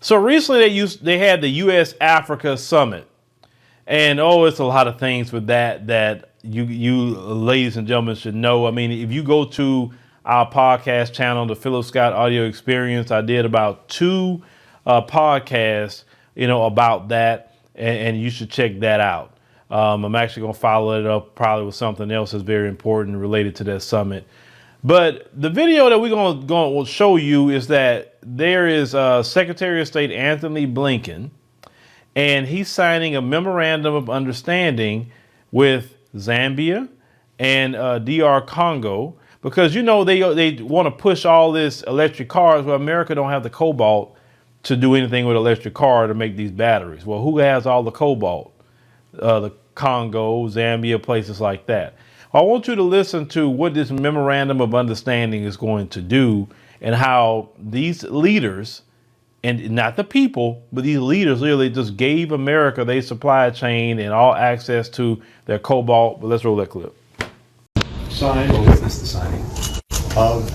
So recently they had the U.S. Africa Summit, and it's a lot of things with that you ladies and gentlemen should know. I mean, if you go to our podcast channel, the Philip Scott Audio Experience, I did about two podcasts, about that, and you should check that out. I'm actually going to follow it up probably with something else that's very important related to that summit. But the video that we're going to show you is that there is Secretary of State Anthony Blinken, and he's signing a memorandum of understanding with Zambia and DR Congo, because they want to push all this electric cars. Well, America don't have the cobalt to do anything with electric car to make these batteries. Well, who has all the cobalt? The Congo, Zambia, places like that. I want you to listen to what this memorandum of understanding is going to do, and how these leaders, and not the people, but these leaders really just gave America their supply chain and all access to their cobalt. But let's roll that clip. Signed or witness the signing of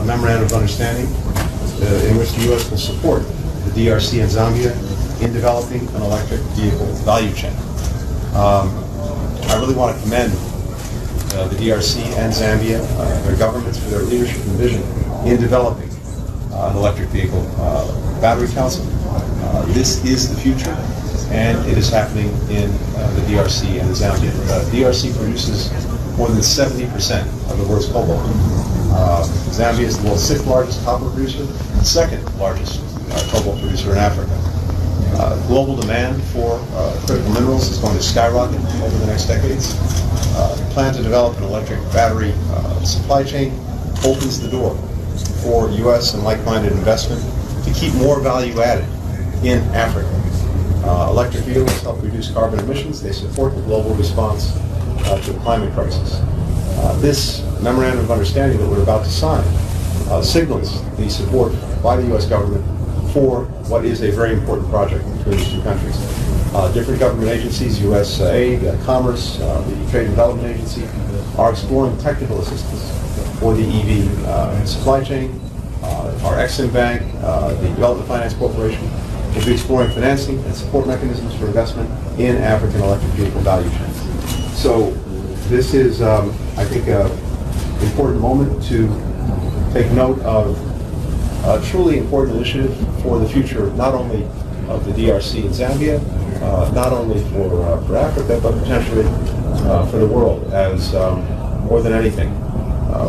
a memorandum of understanding in which the U.S. will support the DRC and Zambia in developing an electric vehicle value chain. I really want to commend the DRC and Zambia, their governments, for their leadership and vision in developing an electric vehicle battery council. This is the future, and it is happening in the DRC and the Zambia. The DRC produces more than 70% of the world's cobalt. Zambia is the world's 6th largest copper producer, the 2nd largest cobalt producer in Africa. Global demand for critical minerals is going to skyrocket over the next decades. The plan to develop an electric battery supply chain opens the door for U.S. and like-minded investment to keep more value added in Africa. Electric vehicles help reduce carbon emissions. They support the global response to the climate crisis. This memorandum of understanding that we're about to sign signals the support by the U.S. government for what is a very important project between these two countries. Different government agencies, USAID, Commerce, the Trade and Development Agency, are exploring technical assistance for the EV supply chain. Our Exim Bank, the Development Finance Corporation, will be exploring financing and support mechanisms for investment in African electric vehicle value chains. So this is, I think, an important moment to take note of a truly important initiative for the future, not only of the DRC and Zambia, not only for Africa, but potentially for the world, as more than anything,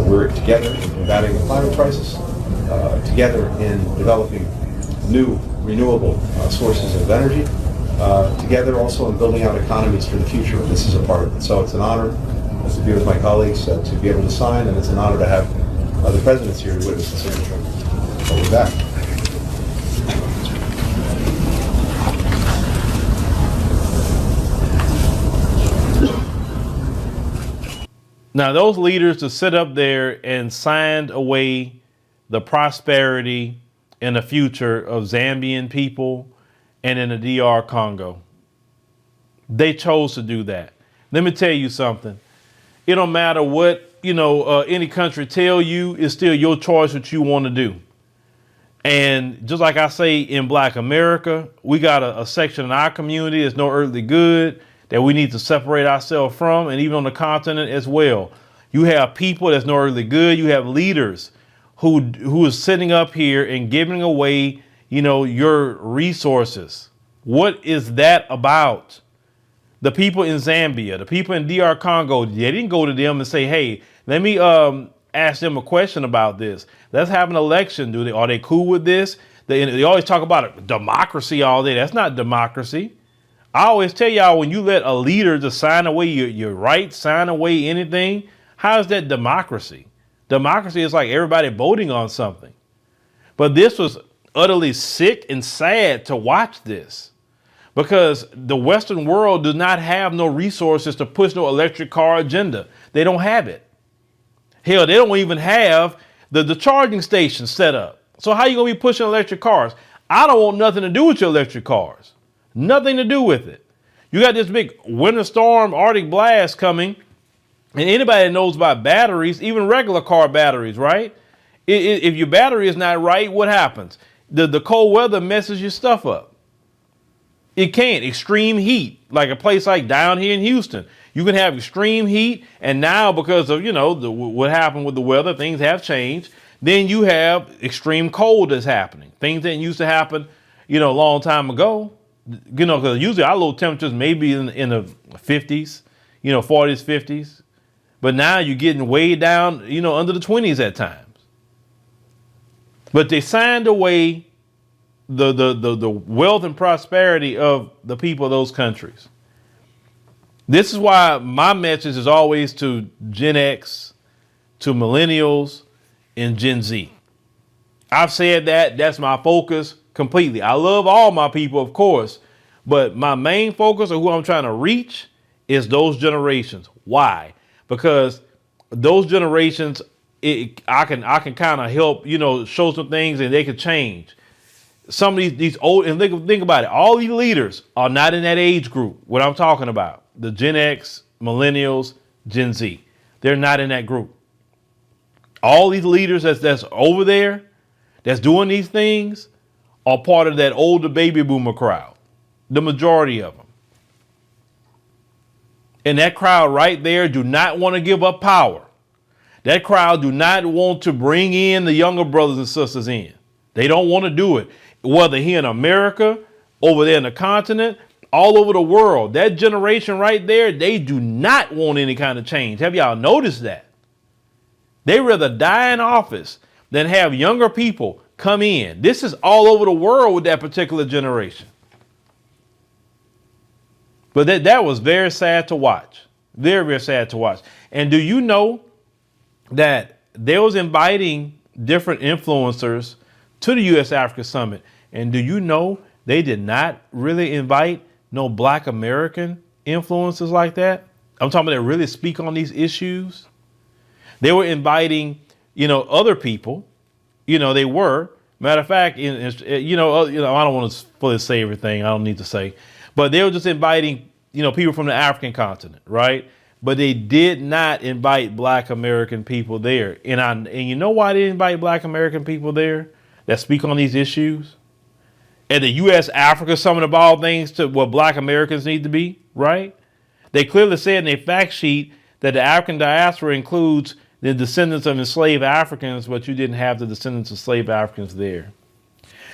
we're together in combating the climate crisis, together in developing new renewable sources of energy, together also in building out economies for the future. This is a part of it. So it's an honor to be with my colleagues, to be able to sign, and it's an honor to have the presidents here to witness the signature. So with that. Now, those leaders to sit up there and signed away the prosperity and the future of Zambian people and in the DR Congo. They chose to do that. Let me tell you something. It don't matter what, any country tell you, it's still your choice what you want to do. And just like I say in Black America, we got a section in our community that's no earthly good that we need to separate ourselves from, and even on the continent as well. You have people that's no earthly good. You have leaders who is sitting up here and giving away, your resources. What is that about? The people in Zambia, the people in DR Congo, they didn't go to them and say, hey, let me ask them a question about this. Let's have an election. Are they cool with this? They always talk about democracy all day. That's not democracy. I always tell y'all, when you let a leader just sign away your rights, sign away anything, how is that democracy? Democracy is like everybody voting on something. But this was utterly sick and sad to watch this, because the Western world does not have no resources to push no electric car agenda. They don't have it. Hell, they don't even have the charging stations set up. So how you going to be pushing electric cars? I don't want nothing to do with your electric cars. Nothing to do with it. You got this big winter storm, Arctic blast coming, and anybody that knows about batteries, even regular car batteries, right? If your battery is not right, what happens? The cold weather messes your stuff up. It can't. Extreme heat, like a place like down here in Houston, you can have extreme heat, and now because of what happened with the weather, things have changed. Then you have extreme cold that's happening. Things that used to happen, a long time ago. Because usually our low temperatures maybe in the 50s, 40s, 50s, but now you're getting way down, under the 20s at times. But they signed away the wealth and prosperity of the people of those countries. This is why my message is always to Gen X, to millennials, and Gen Z. I've said that's my focus completely. I love all my people, of course, but my main focus of who I'm trying to reach is those generations. Why? Because those generations, I can kind of help, show some things and they can change. Some of these old, and think about it, all these leaders are not in that age group, what I'm talking about. The Gen X, millennials, Gen Z. They're not in that group. All these leaders that's over there, that's doing these things, are part of that older baby boomer crowd. The majority of them. And that crowd right there do not want to give up power. That crowd do not want to bring in the younger brothers and sisters in. They don't want to do it. Whether here in America, over there in the continent, all over the world, that generation right there, they do not want any kind of change. Have y'all noticed that? They rather die in office than have younger people come in. This is all over the world with that particular generation. But that was very sad to watch. Very, very sad to watch. And do you know that they was inviting different influencers to the U.S. Africa Summit? And do you know they did not really invite no Black American influencers like that? I'm talking about that really speak on these issues. They were inviting, other people. They were. Matter of fact, I don't want to fully say everything. I don't need to say, but they were just inviting, people from the African continent, right? But they did not invite Black American people there. And you know why they didn't invite Black American people there that speak on these issues? At the U.S. Africa Summit of all things to what Black Americans need to be, right? They clearly said in their fact sheet that the African diaspora includes the descendants of enslaved Africans, but you didn't have the descendants of enslaved Africans there.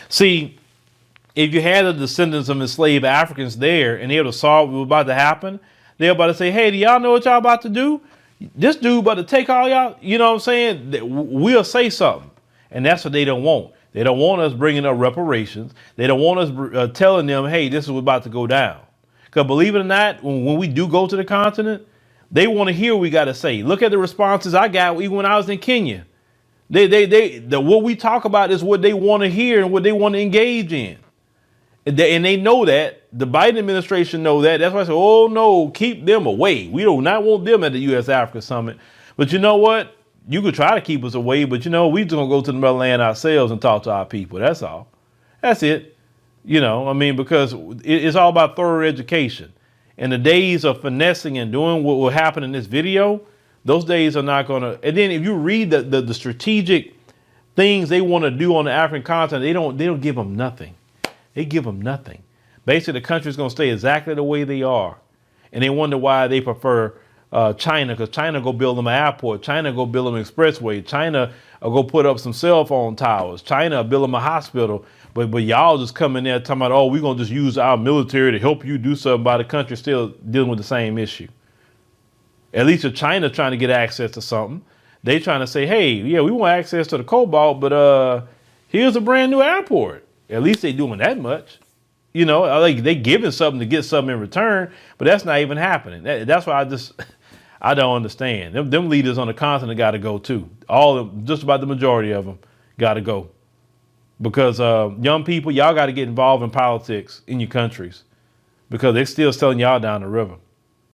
See, if you had the descendants of enslaved Africans there and they would have saw what was about to happen, they were about to say, hey, do y'all know what y'all about to do? This dude about to take all y'all, you know what I'm saying? We'll say something. And that's what they don't want. They don't want us bringing up reparations. They don't want us telling them, hey, this is what's about to go down. Because believe it or not, when we do go to the continent, they want to hear what we got to say. Look at the responses I got even when I was in Kenya. What we talk about is what they want to hear and what they want to engage in. And they know that. The Biden administration know that. That's why I say, oh, no, keep them away. We do not want them at the U.S. Africa Summit. But you know what? You could try to keep us away, but we just going to go to the motherland ourselves and talk to our people. That's all. That's it. Because it's all about thorough education. And the days of finessing and doing what will happen in this video, those days are not going to. And then if you read the strategic things they want to do on the African continent, they don't give them nothing. They give them nothing. Basically, the country's going to stay exactly the way they are. And they wonder why they prefer China, because China go build them an airport. China go build them an expressway. China go put up some cell phone towers. China build them a hospital. But y'all just come in there talking about, oh, we're going to just use our military to help you do something by the country still dealing with the same issue. At least if China trying to get access to something, they trying to say, hey, yeah, we want access to the cobalt, but here's a brand new airport. At least they doing that much. Like they giving something to get something in return, but that's not even happening. That's why I don't understand. Them leaders on the continent got to go too. Just about the majority of them got to go. Because young people, y'all got to get involved in politics in your countries because they're still selling y'all down the river.